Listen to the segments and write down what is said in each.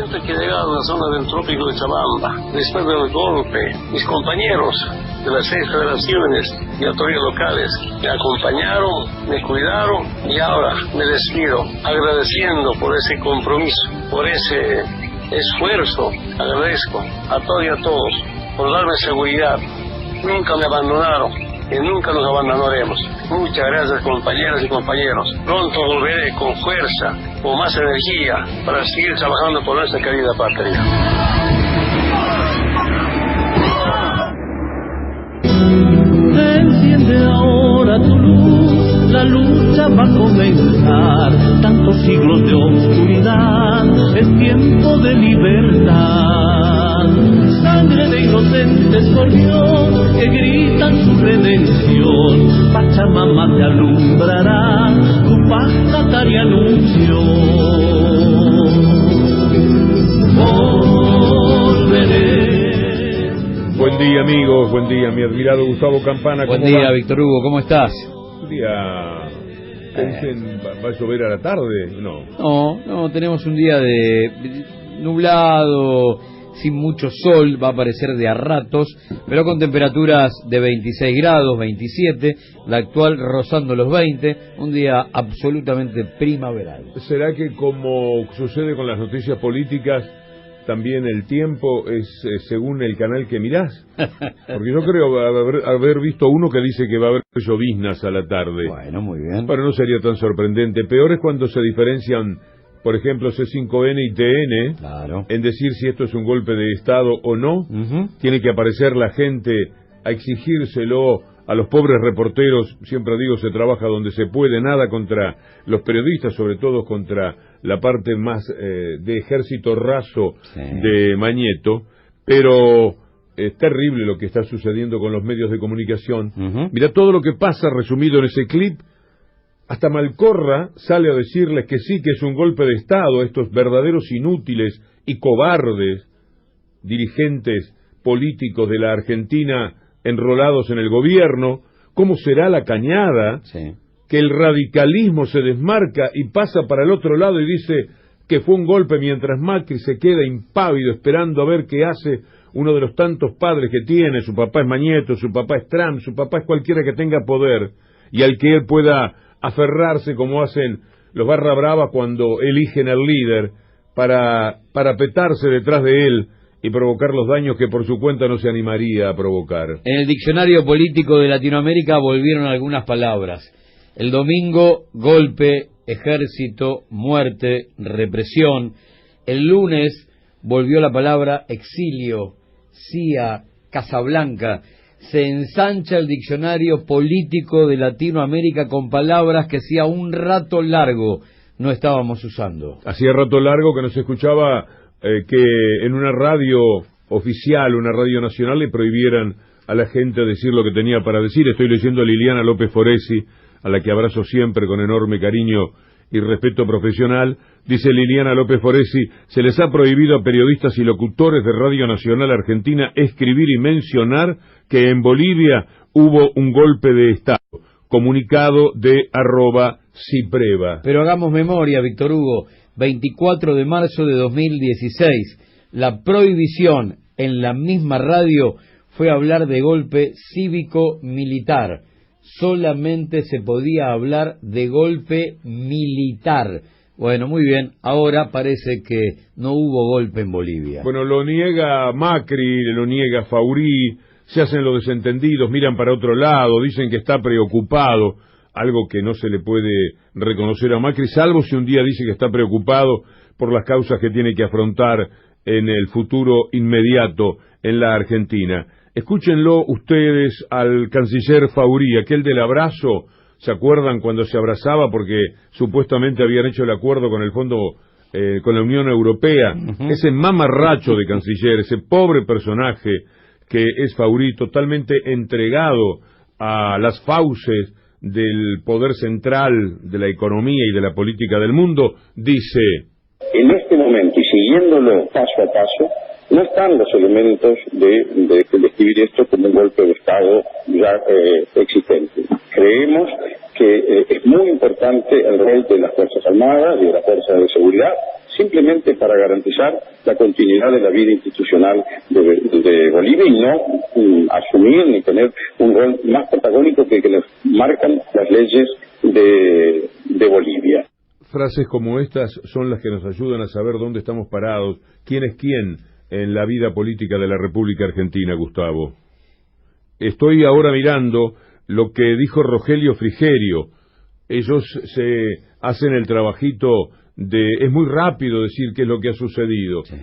momento que llegaba a la zona del trópico de Chabamba, después del golpe, mis compañeros de las 6 federaciones y autoridades locales me acompañaron, me cuidaron y ahora me despido agradeciendo por ese compromiso, por ese esfuerzo. Agradezco a todos y a todos por darme seguridad. Nunca me abandonaron y nunca nos abandonaremos. Muchas gracias, compañeras y compañeros. Pronto volveré con fuerza, con más energía, para seguir trabajando por nuestra querida patria. Enciende ahora tu luz, la lucha va a comenzar. Tantos siglos de oscuridad, es tiempo de libertad. Sangre de inocentes corrió, que gritan su redención. Pachamama te alumbrará, tu paz tratar y anuncio. Volveré. Buen día, amigos, buen día, mi admirado Gustavo Campana. Buen día, Víctor Hugo, ¿cómo estás? Un día... Dicen, ¿va a llover a la tarde? No, tenemos un día de nublado, sin mucho sol, va a aparecer de a ratos, pero con temperaturas de 26 grados, 27, la actual rozando los 20, un día absolutamente primaveral. ¿Será que, como sucede con las noticias políticas, también el tiempo es según el canal que mirás? Porque yo creo haber visto uno que dice que va a haber lloviznas a la tarde. Bueno, muy bien. Pero no sería tan sorprendente. Peor es cuando se diferencian, por ejemplo, C5N y TN, claro, en decir si esto es un golpe de Estado o no. Tiene que aparecer la gente a exigírselo a los pobres reporteros. Siempre digo, se trabaja donde se puede, nada contra los periodistas, sobre todo contra la parte más de ejército raso, sí, de Mañeto, pero es terrible lo que está sucediendo con los medios de comunicación. Mira todo lo que pasa resumido en ese clip. Hasta Malcorra sale a decirles que sí, que es un golpe de Estado, estos verdaderos inútiles y cobardes dirigentes políticos de la Argentina enrolados en el gobierno. ¿Cómo será la cañada? Sí. Que el radicalismo se desmarca y pasa para el otro lado y dice que fue un golpe, mientras Macri se queda impávido esperando a ver qué hace uno de los tantos padres que tiene. Su papá es Mañeto, su papá es Trump, su papá es cualquiera que tenga poder y al que él pueda aferrarse, como hacen los barra brava cuando eligen al líder para petarse detrás de él y provocar los daños que por su cuenta no se animaría a provocar. En el diccionario político de Latinoamérica volvieron algunas palabras. El domingo, golpe, ejército, muerte, represión. El lunes volvió la palabra exilio, CIA, Casablanca. Se ensancha el diccionario político de Latinoamérica con palabras que hacía un rato largo no estábamos usando. Hacía rato largo que no se escuchaba que en una radio oficial, una radio nacional, le prohibieran a la gente decir lo que tenía para decir. Estoy leyendo a Liliana López Foresi, a la que abrazo siempre con enorme cariño y respeto profesional. Dice Liliana López Foresi: se les ha prohibido a periodistas y locutores de Radio Nacional Argentina escribir y mencionar que en Bolivia hubo un golpe de Estado. Comunicado de @Cipreva. Pero hagamos memoria, Víctor Hugo. 24 de marzo de 2016, la prohibición en la misma radio fue hablar de golpe cívico-militar. Solamente se podía hablar de golpe militar. Bueno, muy bien, ahora parece que no hubo golpe en Bolivia. Bueno, lo niega Macri, lo niega Faurí, se hacen los desentendidos, miran para otro lado, dicen que está preocupado, algo que no se le puede reconocer a Macri, salvo si un día dice que está preocupado por las causas que tiene que afrontar en el futuro inmediato en la Argentina. Escúchenlo ustedes al canciller Faurí, aquel del abrazo. ¿Se acuerdan cuando se abrazaba porque supuestamente habían hecho el acuerdo con el fondo, con la Unión Europea? Ese mamarracho de canciller, ese pobre personaje que es Faurí, totalmente entregado a las fauces del poder central, de la economía y de la política del mundo, dice: en este momento, y siguiéndolo paso a paso, no están los elementos de describir esto como un golpe de Estado ya existente. Creemos que es muy importante el rol de las Fuerzas Armadas y de las Fuerzas de Seguridad. simplemente para garantizar la continuidad de la vida institucional de Bolivia y no asumir ni tener un rol más protagónico que nos marcan las leyes de Bolivia. Frases como estas son las que nos ayudan a saber dónde estamos parados, quién es quién en la vida política de la República Argentina, Gustavo. Estoy ahora mirando lo que dijo Rogelio Frigerio. Ellos se hacen el trabajito es muy rápido decir qué es lo que ha sucedido. Sí.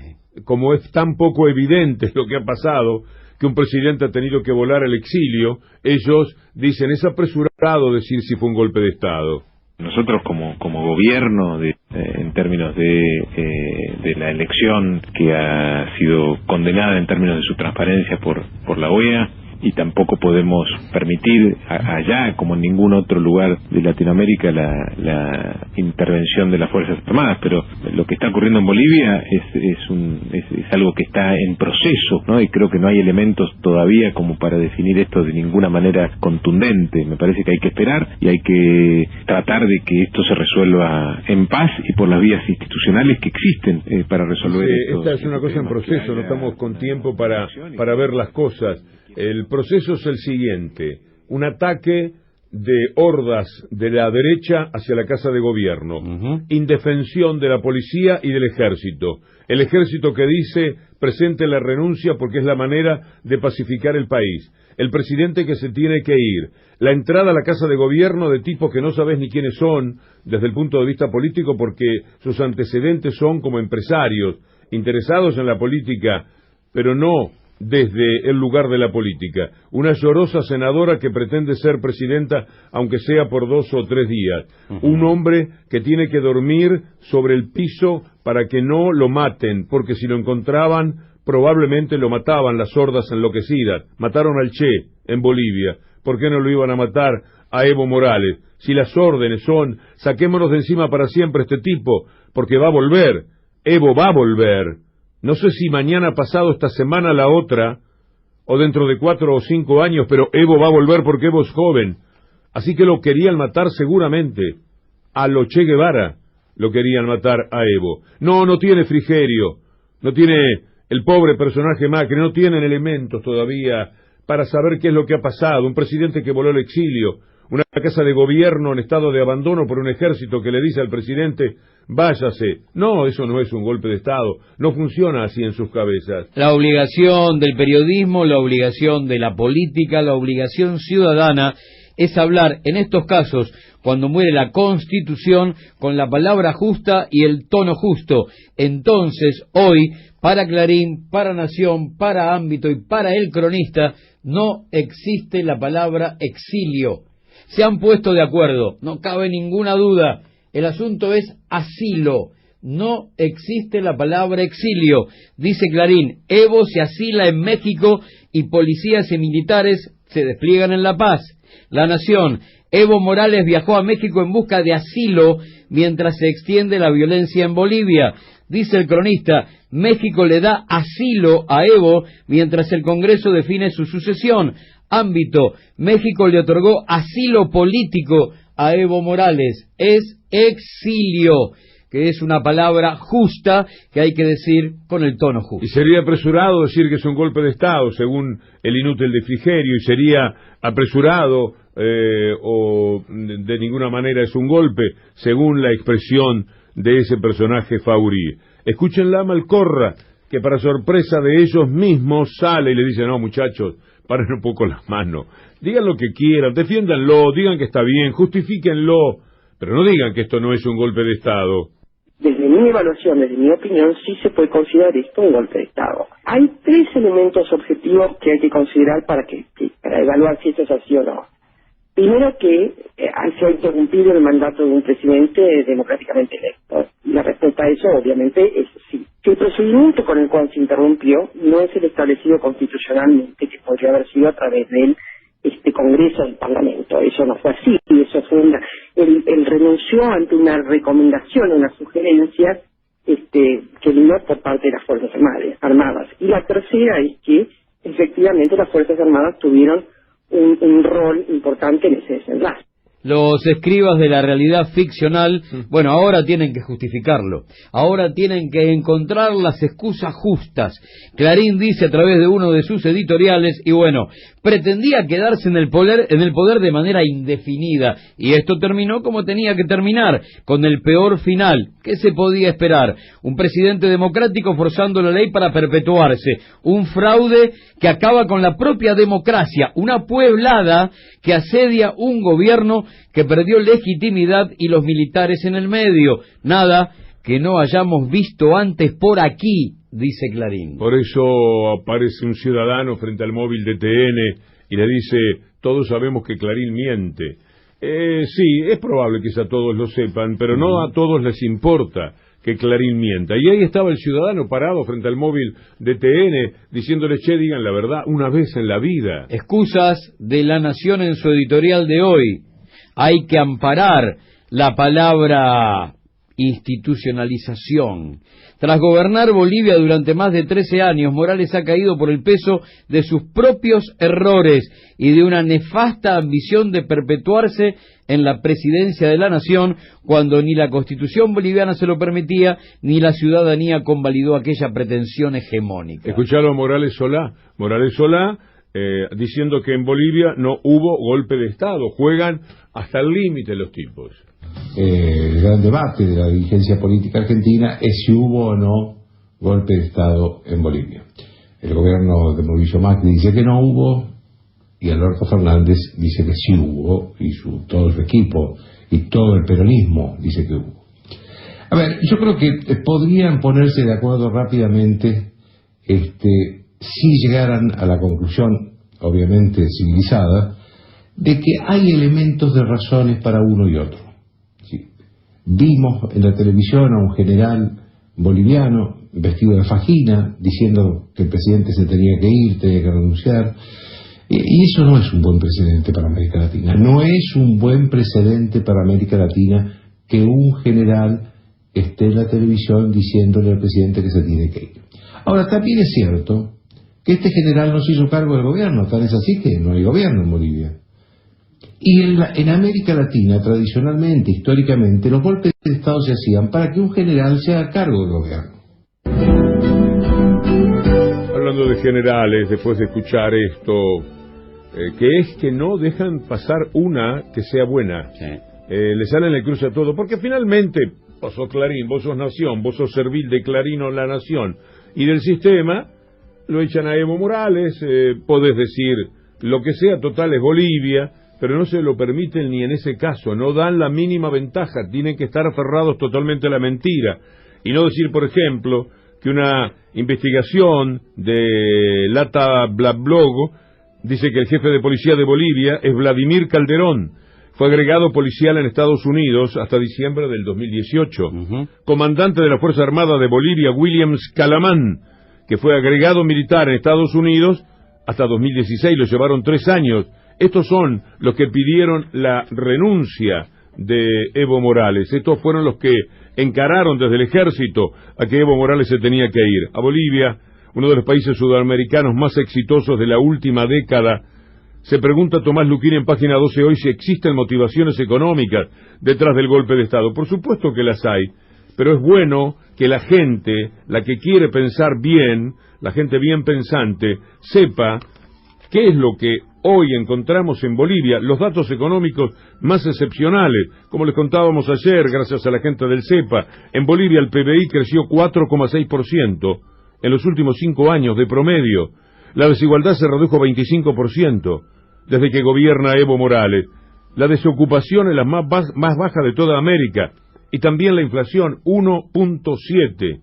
Como es tan poco evidente lo que ha pasado, que un presidente ha tenido que volar al exilio, ellos dicen, es apresurado decir si fue un golpe de Estado. Nosotros como gobierno, en términos de la elección que ha sido condenada en términos de su transparencia por la OEA, y tampoco podemos permitir allá, como en ningún otro lugar de Latinoamérica, la intervención de las Fuerzas Armadas, pero lo que está ocurriendo en Bolivia es algo que está en proceso, ¿no? Y creo que no hay elementos todavía como para definir esto de ninguna manera contundente. Me parece que hay que esperar y hay que tratar de que esto se resuelva en paz y por las vías institucionales que existen para resolver esto. Esta es una cosa en proceso, no estamos con tiempo para ver las cosas. El proceso es el siguiente: un ataque de hordas de la derecha hacia la Casa de Gobierno, indefensión de la policía y del ejército. El ejército que dice presente la renuncia porque es la manera de pacificar el país. El presidente que se tiene que ir. La entrada a la Casa de Gobierno de tipos que no sabes ni quiénes son desde el punto de vista político porque sus antecedentes son como empresarios, interesados en la política, pero no desde el lugar de la política. Una llorosa senadora que pretende ser presidenta aunque sea por 2 o 3 días. Un hombre que tiene que dormir sobre el piso para que no lo maten, porque si lo encontraban probablemente lo mataban las hordas enloquecidas. Mataron al Che en Bolivia. ¿Por qué no lo iban a matar a Evo Morales? Si las órdenes son saquémonos de encima para siempre este tipo, porque va a volver. Evo va a volver. No sé si mañana, pasado, esta semana, la otra, o dentro de 4 o 5 años, pero Evo va a volver porque Evo es joven. Así que lo querían matar seguramente. A lo Che Guevara lo querían matar a Evo. No tiene Frigerio, no tiene el pobre personaje Macri, no tienen elementos todavía para saber qué es lo que ha pasado. Un presidente que voló al exilio, una casa de gobierno en estado de abandono por un ejército que le dice al presidente: váyase. No, eso no es un golpe de Estado, no funciona así en sus cabezas. La obligación del periodismo, la obligación de la política, la obligación ciudadana es hablar, en estos casos, cuando muere la Constitución, con la palabra justa y el tono justo. Entonces, hoy, para Clarín, para Nación, para Ámbito y para El Cronista, no existe la palabra exilio. Se han puesto de acuerdo, no cabe ninguna duda. El asunto es asilo. No existe la palabra exilio. Dice Clarín, Evo se asila en México y policías y militares se despliegan en La Paz. La Nación, Evo Morales viajó a México en busca de asilo mientras se extiende la violencia en Bolivia. Dice El Cronista, México le da asilo a Evo mientras el Congreso define su sucesión. Ámbito, México le otorgó asilo político a Evo Morales. Es exilio, que es una palabra justa que hay que decir con el tono justo. Y sería apresurado decir que es un golpe de Estado, según el inútil de Frigerio, y sería apresurado o de ninguna manera es un golpe, según la expresión de ese personaje Faurí. Escúchenla a Malcorra, que para sorpresa de ellos mismos sale y le dice: no, muchachos, paren un poco las manos, digan lo que quieran, defiéndanlo, digan que está bien, justifíquenlo, pero no digan que esto no es un golpe de Estado. Desde mi evaluación, desde mi opinión, sí se puede considerar esto un golpe de Estado. Hay 3 elementos objetivos que hay que considerar para evaluar si esto es así o no. Primero, que se ha interrumpido el mandato de un presidente democráticamente electo. Y la respuesta a eso, obviamente, es sí. Que el procedimiento con el cual se interrumpió no es el establecido constitucionalmente, que podría haber sido a través del Congreso del Parlamento. Eso no fue así. Eso fue él renunció ante una recomendación, una sugerencia que vino por parte de las Fuerzas Armadas. Y la tercera es que, efectivamente, las Fuerzas Armadas tuvieron un rol importante en ese desenlace. Los escribas de la realidad ficcional, bueno, ahora tienen que justificarlo, ahora tienen que encontrar las excusas justas. Clarín dice a través de uno de sus editoriales, y bueno, pretendía quedarse en el poder de manera indefinida, y esto terminó como tenía que terminar, con el peor final. ¿Qué se podía esperar? Un presidente democrático forzando la ley para perpetuarse, un fraude que acaba con la propia democracia, una pueblada que asedia un gobierno que perdió legitimidad y los militares en el medio. Nada que no hayamos visto antes por aquí, dice Clarín. Por eso aparece un ciudadano frente al móvil de TN y le dice, todos sabemos que Clarín miente. Sí, es probable que a todos lo sepan, pero no a todos les importa que Clarín mienta. Y ahí estaba el ciudadano parado frente al móvil de TN, diciéndole, che, digan la verdad una vez en la vida. Excusas de La Nación en su editorial de hoy. Hay que amparar la palabra institucionalización. Tras gobernar Bolivia durante más de 13 años, Morales ha caído por el peso de sus propios errores y de una nefasta ambición de perpetuarse en la presidencia de la nación, cuando ni la Constitución boliviana se lo permitía, ni la ciudadanía convalidó aquella pretensión hegemónica. Escuchalo a Morales Solá. Morales Solá diciendo que en Bolivia no hubo golpe de Estado. Juegan hasta el límite los tipos. El gran debate de la dirigencia política argentina es si hubo o no golpe de Estado en Bolivia. El gobierno de Mauricio Macri dice que no hubo, y Alberto Fernández dice que sí hubo, y todo su equipo y todo el peronismo dice que hubo. A ver, yo creo que podrían ponerse de acuerdo rápidamente si llegaran a la conclusión, obviamente civilizada, de que hay elementos de razones para uno y otro. ¿Sí? Vimos en la televisión a un general boliviano vestido de fajina diciendo que el presidente se tenía que ir, tenía que renunciar, y eso no es un buen precedente para América Latina. No es un buen precedente para América Latina que un general esté en la televisión diciéndole al presidente que se tiene que ir. Ahora, también es cierto que este general no se hizo cargo del gobierno, tal es así que no hay gobierno en Bolivia. Y en América Latina, tradicionalmente, históricamente, los golpes de Estado se hacían para que un general se haga cargo del gobierno. Hablando de generales, después de escuchar esto, que es que no dejan pasar una que sea buena. Sí. Le salen el cruce a todo, porque finalmente vos sos Clarín, vos sos Nación, vos sos servil de Clarín o La Nación, y del sistema lo echan a Evo Morales, podés decir lo que sea, total es Bolivia, pero no se lo permiten ni en ese caso, no dan la mínima ventaja, tienen que estar aferrados totalmente a la mentira, y no decir, por ejemplo, que una investigación de Lata Blablogo dice que el jefe de policía de Bolivia es Vladimir Calderón, fue agregado policial en Estados Unidos hasta diciembre del 2018, comandante de la Fuerza Armada de Bolivia, Williams Calamán, que fue agregado militar en Estados Unidos hasta 2016, lo llevaron 3 años. Estos son los que pidieron la renuncia de Evo Morales. Estos fueron los que encararon desde el ejército a que Evo Morales se tenía que ir. A Bolivia, uno de los países sudamericanos más exitosos de la última década, se pregunta Tomás Luquín en Página 12 hoy si existen motivaciones económicas detrás del golpe de Estado. Por supuesto que las hay, pero es bueno que la gente, la que quiere pensar bien, la gente bien pensante, sepa qué es lo que hoy encontramos en Bolivia, los datos económicos más excepcionales. Como les contábamos ayer, gracias a la gente del CEPA, en Bolivia el PBI creció 4,6% en los últimos 5 años de promedio. La desigualdad se redujo 25% desde que gobierna Evo Morales. La desocupación es la más baja de toda América. Y también la inflación, 1.7.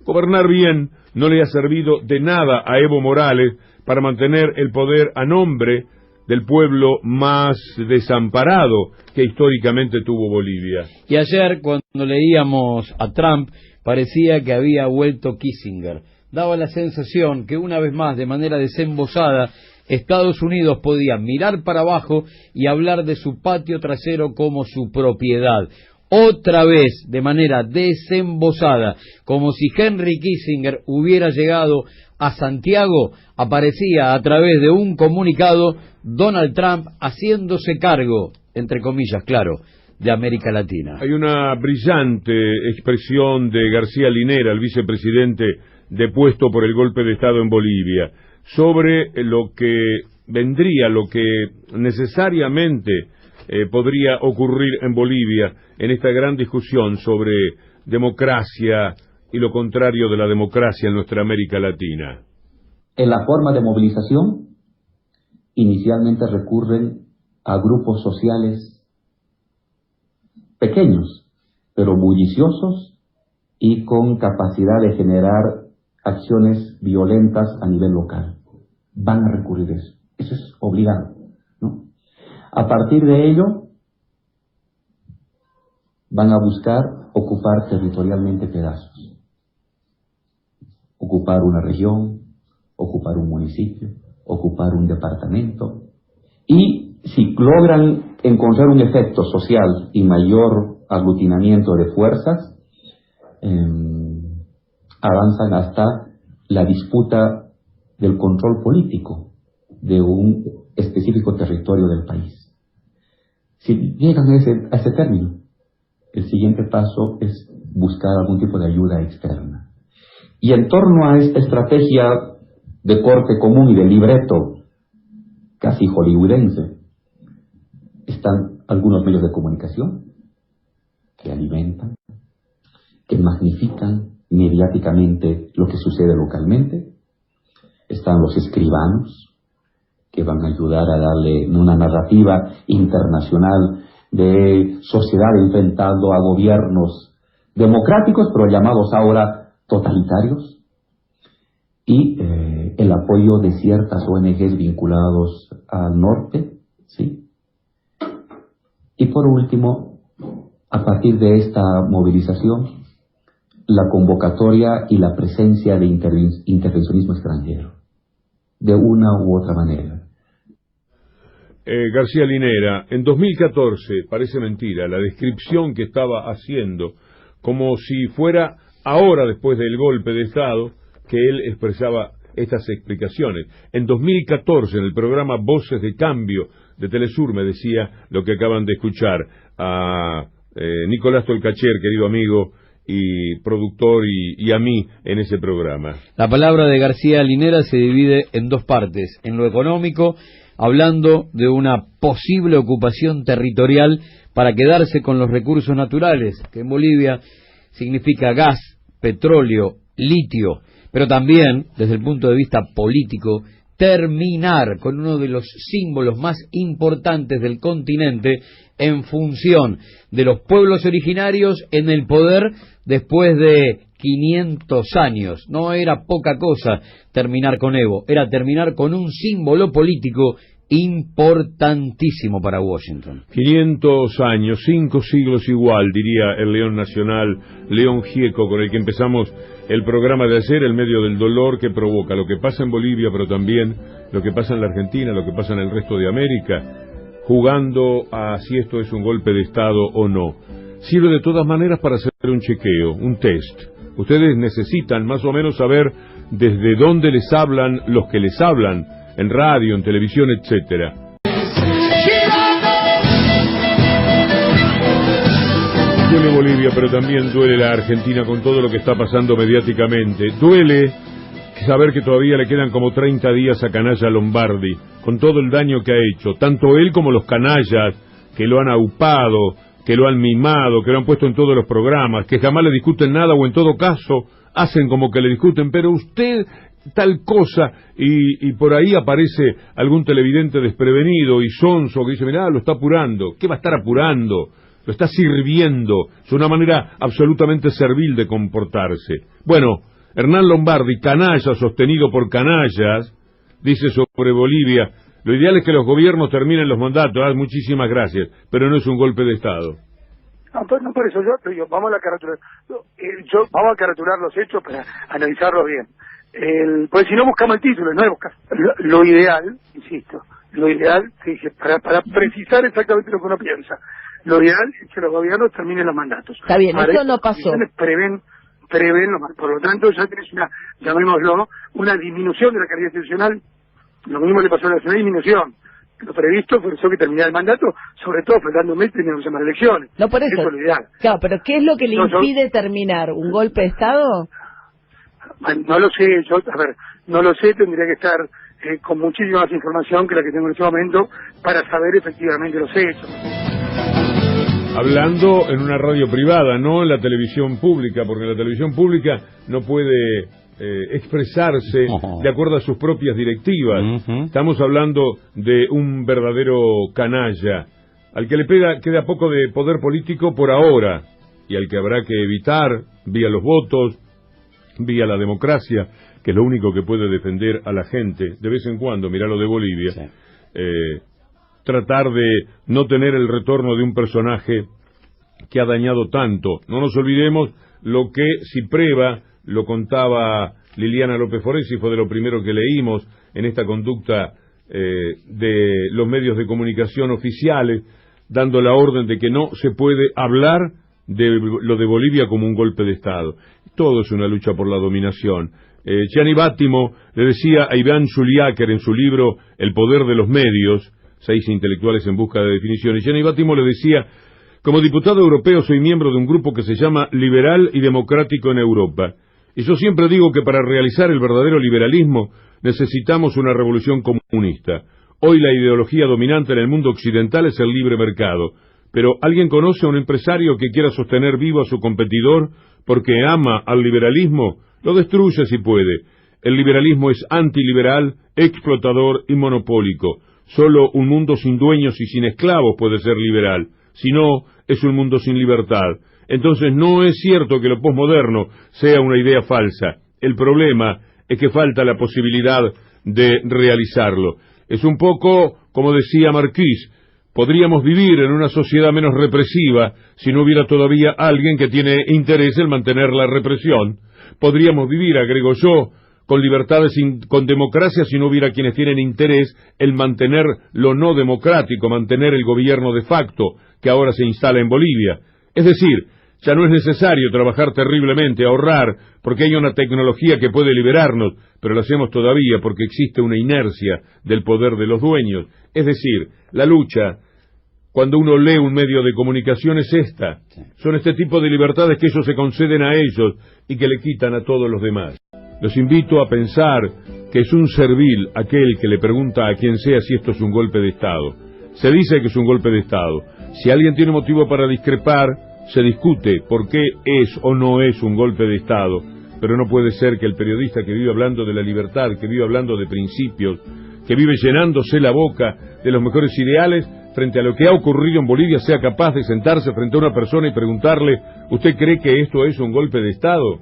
Gobernar bien no le ha servido de nada a Evo Morales para mantener el poder a nombre del pueblo más desamparado que históricamente tuvo Bolivia. Y ayer, cuando leíamos a Trump, parecía que había vuelto Kissinger. Daba la sensación que una vez más, de manera desembosada, Estados Unidos podía mirar para abajo y hablar de su patio trasero como su propiedad. Otra vez, de manera desembosada, como si Henry Kissinger hubiera llegado a Santiago, aparecía a través de un comunicado Donald Trump haciéndose cargo, entre comillas, claro, de América Latina. Hay una brillante expresión de García Linera, el vicepresidente depuesto por el golpe de Estado en Bolivia, sobre lo que vendría, lo que necesariamente podría ocurrir en Bolivia en esta gran discusión sobre democracia y lo contrario de la democracia en nuestra América Latina. En la forma de movilización, inicialmente recurren a grupos sociales pequeños, pero bulliciosos y con capacidad de generar acciones violentas a nivel local. Van a recurrir a eso. Eso es obligado, ¿no? A partir de ello, van a buscar ocupar territorialmente pedazos. Ocupar una región, ocupar un municipio, ocupar un departamento. Y si logran encontrar un efecto social y mayor aglutinamiento de fuerzas, avanzan hasta la disputa del control político de un específico territorio del país. Si llegan a ese término, el siguiente paso es buscar algún tipo de ayuda externa. Y en torno a esta estrategia de corte común y de libreto casi hollywoodense, están algunos medios de comunicación que alimentan, que magnifican mediáticamente lo que sucede localmente. Están los escribanos, que van a ayudar a darle una narrativa internacional de sociedad enfrentando a gobiernos democráticos, pero llamados ahora totalitarios, y el apoyo de ciertas ONGs vinculados al norte, ¿sí? Y por último, a partir de esta movilización, la convocatoria y la presencia de intervencionismo extranjero, de una u otra manera. García Linera, en 2014, parece mentira, la descripción que estaba haciendo, como si fuera ahora, después del golpe de Estado, que él expresaba estas explicaciones. En 2014, en el programa Voces de Cambio de Telesur, me decía lo que acaban de escuchar a Nicolás Tolcacher, querido amigo y productor, y a mí en ese programa. La palabra de García Linera se divide en dos partes. En lo económico, hablando de una posible ocupación territorial para quedarse con los recursos naturales, que en Bolivia significa gas, petróleo, litio, pero también, desde el punto de vista político, terminar con uno de los símbolos más importantes del continente en función de los pueblos originarios en el poder después de 500 años. No era poca cosa terminar con Evo, era terminar con un símbolo político importantísimo para Washington. 500 años, 5 siglos igual, diría el león nacional, León Gieco, con el que empezamos el programa de ayer, en medio del dolor que provoca lo que pasa en Bolivia, pero también lo que pasa en la Argentina, lo que pasa en el resto de América, jugando a si esto es un golpe de Estado o no. Sirve de todas maneras para hacer un chequeo, un test. Ustedes necesitan más o menos saber desde dónde les hablan los que les hablan, en radio, en televisión, etcétera. Duele Bolivia, pero también duele la Argentina con todo lo que está pasando mediáticamente. Duele saber que todavía le quedan como 30 días a Canalla Lombardi, con todo el daño que ha hecho, tanto él como los canallas que lo han aupado, que lo han mimado, que lo han puesto en todos los programas, que jamás le discuten nada o en todo caso hacen como que le discuten, pero usted tal cosa, y por ahí aparece algún televidente desprevenido y sonso que dice, mirá, lo está apurando. ¿Qué va a estar apurando? Lo está sirviendo. Es una manera absolutamente servil de comportarse. Bueno, Hernán Lombardi, canalla sostenido por canallas, dice sobre Bolivia, lo ideal es que los gobiernos terminen los mandatos. Muchísimas gracias, pero no es un golpe de Estado. No, por eso yo vamos a caraturar los hechos para analizarlos bien. Pues si no buscamos el título, no buscamos. Lo ideal, insisto, para precisar exactamente lo que uno piensa, lo ideal es que los gobiernos terminen los mandatos. Está bien, eso no pasó. Prevén por lo tanto ya tenés llamémoslo, una disminución de la calidad institucional. Lo mismo le pasó a la nacional, disminución. Lo previsto fue eso, que terminara el mandato, sobre todo faltando un mes teníamos que llamar elecciones. No, por eso. Eso es lo ideal. Claro, pero ¿qué es lo que le impide terminar? ¿Un golpe de Estado? No lo sé, no lo sé, tendría que estar con muchísima más información que la que tengo en este momento para saber efectivamente los hechos. Hablando en una radio privada, no en la televisión pública, porque la televisión pública no puede expresarse de acuerdo a sus propias directivas. Estamos hablando de un verdadero canalla, al que le queda poco de poder político por ahora, y al que habrá que evitar, vía los votos, vía la democracia, que es lo único que puede defender a la gente, de vez en cuando, mirá lo de Bolivia, tratar de no tener el retorno de un personaje que ha dañado tanto. No nos olvidemos lo que Cipreva lo contaba Liliana López Foresi, fue de lo primero que leímos en esta conducta de los medios de comunicación oficiales, dando la orden de que no se puede hablar de lo de Bolivia como un golpe de Estado. Todo es una lucha por la dominación. Gianni Báttimo le decía a Iván Zuliáquer en su libro El poder de los medios, 6 intelectuales en busca de definiciones, Gianni Báttimo le decía: como diputado europeo soy miembro de un grupo que se llama Liberal y Democrático en Europa, y yo siempre digo que para realizar el verdadero liberalismo necesitamos una revolución comunista. Hoy la ideología dominante en el mundo occidental es el libre mercado, pero ¿alguien conoce a un empresario que quiera sostener vivo a su competidor porque ama al liberalismo? Lo destruye si puede. El liberalismo es antiliberal, explotador y monopólico. Solo un mundo sin dueños y sin esclavos puede ser liberal. Si no, es un mundo sin libertad. Entonces no es cierto que lo posmoderno sea una idea falsa. El problema es que falta la posibilidad de realizarlo. Es un poco, como decía Marquis, podríamos vivir en una sociedad menos represiva si no hubiera todavía alguien que tiene interés en mantener la represión. Podríamos vivir, agrego yo, con libertades, con democracia, si no hubiera quienes tienen interés en mantener lo no democrático, mantener el gobierno de facto que ahora se instala en Bolivia. Es decir, ya no es necesario trabajar terriblemente, ahorrar, porque hay una tecnología que puede liberarnos, pero lo hacemos todavía porque existe una inercia del poder de los dueños. Es decir, la lucha, cuando uno lee un medio de comunicación, es esta. Son este tipo de libertades que ellos se conceden a ellos y que le quitan a todos los demás. Los invito a pensar que es un servil aquel que le pregunta a quien sea si esto es un golpe de Estado. Se dice que es un golpe de Estado. Si alguien tiene motivo para discrepar, se discute por qué es o no es un golpe de Estado, pero no puede ser que el periodista que vive hablando de la libertad, que vive hablando de principios, que vive llenándose la boca de los mejores ideales, frente a lo que ha ocurrido en Bolivia, sea capaz de sentarse frente a una persona y preguntarle: ¿usted cree que esto es un golpe de Estado?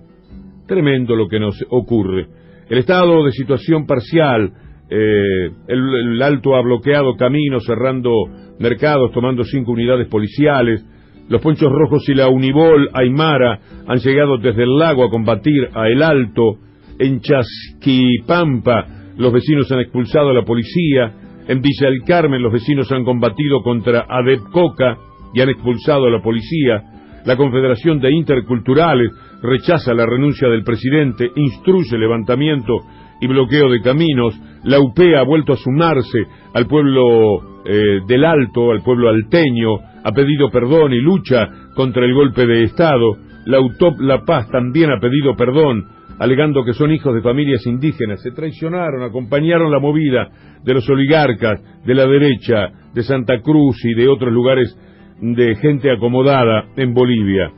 Tremendo lo que nos ocurre. El estado de situación parcial, el Alto ha bloqueado caminos, cerrando mercados, tomando 5 unidades policiales. Los Ponchos Rojos y la Unibol Aymara han llegado desde el lago a combatir a El Alto. En Chasquipampa los vecinos han expulsado a la policía. En Villa del Carmen los vecinos han combatido contra Adepcoca y han expulsado a la policía. La Confederación de Interculturales rechaza la renuncia del presidente, instruye levantamiento y bloqueo de caminos. La UP ha vuelto a sumarse al pueblo del Alto, al pueblo alteño, ha pedido perdón y lucha contra el golpe de Estado. La UTOP La Paz también ha pedido perdón, alegando que son hijos de familias indígenas. Se traicionaron, acompañaron la movida de los oligarcas, de la derecha, de Santa Cruz y de otros lugares de gente acomodada en Bolivia.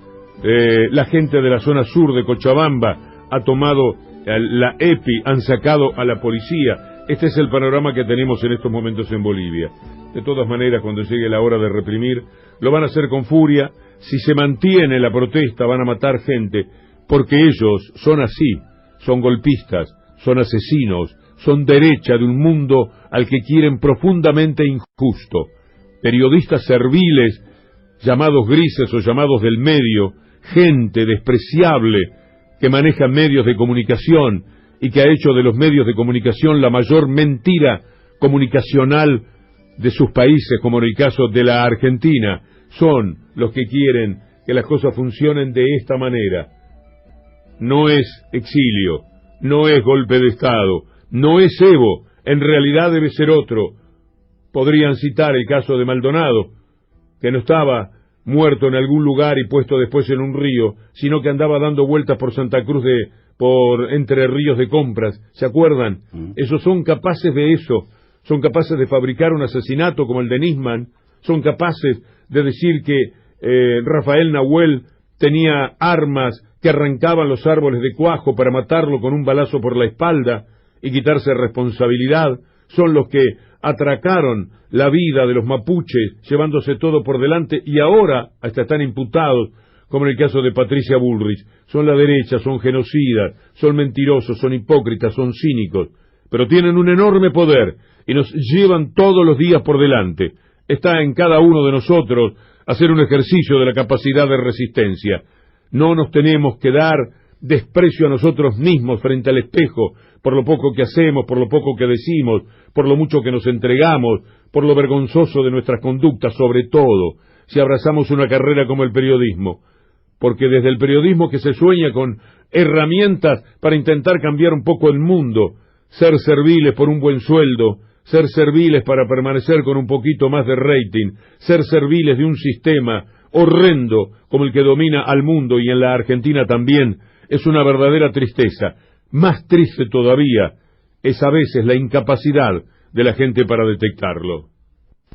La gente de la zona sur de Cochabamba ha tomado la EPI, han sacado a la policía. Este es el panorama que tenemos en estos momentos en Bolivia. De todas maneras, cuando llegue la hora de reprimir, lo van a hacer con furia. Si se mantiene la protesta, van a matar gente, porque ellos son así, son golpistas, son asesinos, son derecha de un mundo al que quieren profundamente injusto. Periodistas serviles, llamados grises o llamados del medio, gente despreciable que maneja medios de comunicación y que ha hecho de los medios de comunicación la mayor mentira comunicacional de sus países, como en el caso de la Argentina, son los que quieren que las cosas funcionen de esta manera. No es exilio, no es golpe de Estado, no es Evo, en realidad debe ser otro. Podrían citar el caso de Maldonado, que no estaba muerto en algún lugar y puesto después en un río, sino que andaba dando vueltas por Santa Cruz por Entre Ríos de compras. ¿Se acuerdan? Esos son capaces de eso. Son capaces de fabricar un asesinato como el de Nisman. Son capaces de decir que Rafael Nahuel tenía armas que arrancaban los árboles de cuajo para matarlo con un balazo por la espalda y quitarse responsabilidad. Son los que atracaron la vida de los mapuches, llevándose todo por delante, y ahora hasta están imputados, como en el caso de Patricia Bullrich. Son la derecha, son genocidas, son mentirosos, son hipócritas, son cínicos, pero tienen un enorme poder y nos llevan todos los días por delante. Está en cada uno de nosotros hacer un ejercicio de la capacidad de resistencia. No nos tenemos que dar desprecio a nosotros mismos frente al espejo, por lo poco que hacemos, por lo poco que decimos, por lo mucho que nos entregamos, por lo vergonzoso de nuestras conductas, sobre todo si abrazamos una carrera como el periodismo, porque desde el periodismo que se sueña con herramientas para intentar cambiar un poco el mundo, ser serviles por un buen sueldo, ser serviles para permanecer con un poquito más de rating, ser serviles de un sistema horrendo como el que domina al mundo y en la Argentina también, es una verdadera tristeza. Más triste todavía es a veces la incapacidad de la gente para detectarlo.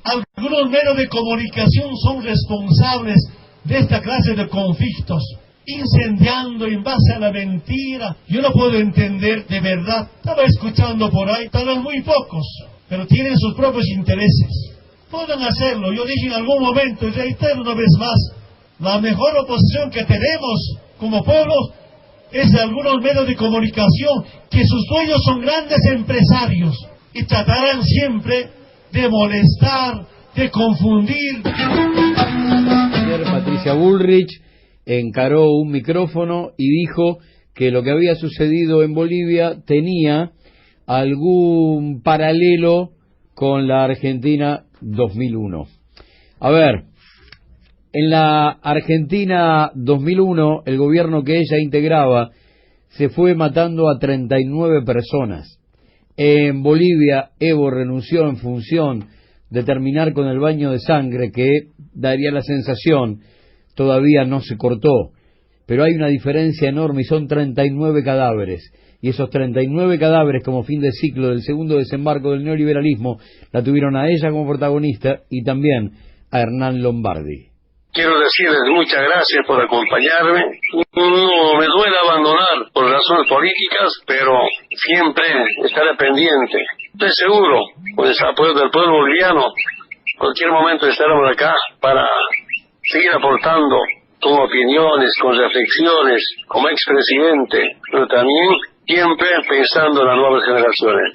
Algunos medios de comunicación son responsables de esta clase de conflictos, incendiando en base a la mentira. Yo no puedo entender de verdad. Estaba escuchando por ahí, tal vez muy pocos, pero tienen sus propios intereses. Pueden hacerlo. Yo dije en algún momento, y reitero una vez más, la mejor oposición que tenemos como pueblo es de algunos medios de comunicación que sus dueños son grandes empresarios y tratarán siempre de molestar, de confundir. Ayer Patricia Bullrich encaró un micrófono y dijo que lo que había sucedido en Bolivia tenía algún paralelo con la Argentina 2001. A ver, en la Argentina 2001, el gobierno que ella integraba se fue matando a 39 personas. En Bolivia, Evo renunció en función de terminar con el baño de sangre que daría la sensación, todavía no se cortó, pero hay una diferencia enorme y son 39 cadáveres. Y esos 39 cadáveres como fin de ciclo del segundo desembarco del neoliberalismo la tuvieron a ella como protagonista y también a Hernán Lombardi. Quiero decirles muchas gracias por acompañarme. No me duele abandonar por razones políticas, pero siempre estaré pendiente. Estoy seguro, con el apoyo del pueblo boliviano, en cualquier momento estaremos acá para seguir aportando con opiniones, con reflexiones, como expresidente, pero también siempre pensando en las nuevas generaciones.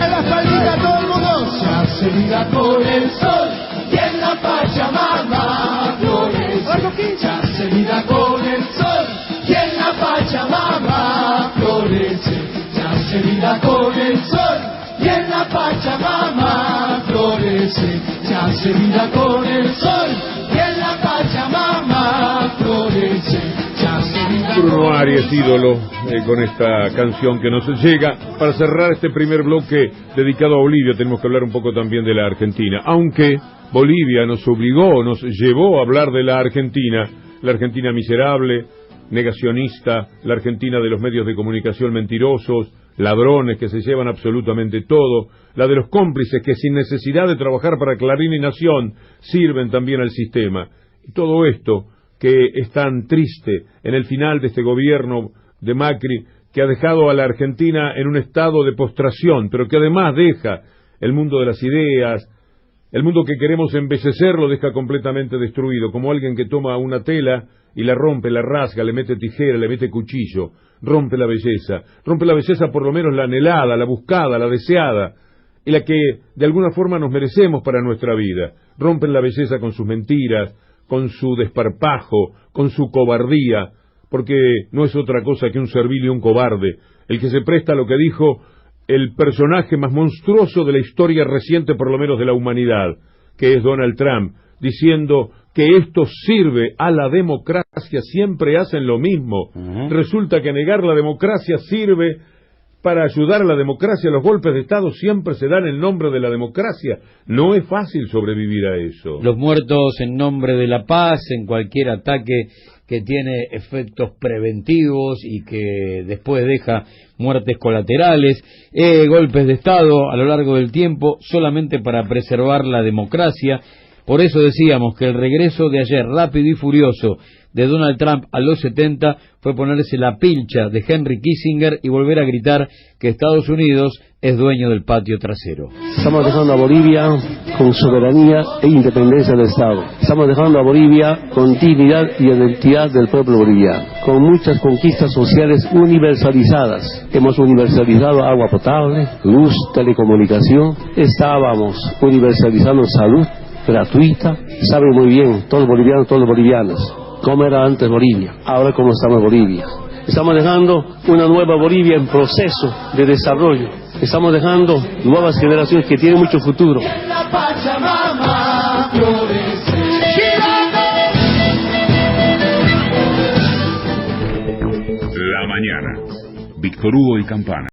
En la faldita todo el mundo se hace vida con el sol. Y en la Pachamama florece, se hace vida con el sol. Y en la Pachamama florece, se hace vida con el sol. Y en la Pachamama florece, se hace vida con el sol. Y en la Pachamama florece, se hace vida con el sol. Bruno Arias, ídolo, con esta canción que nos llega. Para cerrar este primer bloque dedicado a Bolivia, tenemos que hablar un poco también de la Argentina, aunque Bolivia nos obligó, nos llevó a hablar de la Argentina miserable, negacionista, la Argentina de los medios de comunicación mentirosos, ladrones que se llevan absolutamente todo, la de los cómplices que sin necesidad de trabajar para Clarín y Nación sirven también al sistema. Y todo esto que es tan triste en el final de este gobierno de Macri, que ha dejado a la Argentina en un estado de postración, pero que además deja el mundo de las ideas, el mundo que queremos embellecer, lo deja completamente destruido, como alguien que toma una tela y la rompe, la rasga, le mete tijera, le mete cuchillo, rompe la belleza por lo menos la anhelada, la buscada, la deseada, y la que de alguna forma nos merecemos para nuestra vida. Rompen la belleza con sus mentiras, con su desparpajo, con su cobardía, porque no es otra cosa que un servil y un cobarde, el que se presta a lo que dijo el personaje más monstruoso de la historia reciente, por lo menos de la humanidad, que es Donald Trump, diciendo que esto sirve a la democracia. Siempre hacen lo mismo. Resulta que negar la democracia sirve para ayudar a la democracia. Los golpes de Estado siempre se dan en nombre de la democracia. No es fácil sobrevivir a eso. Los muertos en nombre de la paz, en cualquier ataque que tiene efectos preventivos y que después deja muertes colaterales, golpes de Estado a lo largo del tiempo solamente para preservar la democracia. Por eso decíamos que el regreso de ayer, rápido y furioso, de Donald Trump a los 70 fue ponerse la pilcha de Henry Kissinger y volver a gritar que Estados Unidos es dueño del patio trasero. Estamos dejando a Bolivia con soberanía e independencia del Estado. Estamos dejando a Bolivia con dignidad y identidad del pueblo boliviano, con muchas conquistas sociales universalizadas. Hemos universalizado agua potable, luz, telecomunicación. Estábamos universalizando salud gratuita. Saben muy bien todos los bolivianos, cómo era antes Bolivia, ahora cómo estamos Bolivia. Estamos dejando una nueva Bolivia en proceso de desarrollo. Estamos dejando nuevas generaciones que tienen mucho futuro. La mañana. Víctor Hugo y Campana.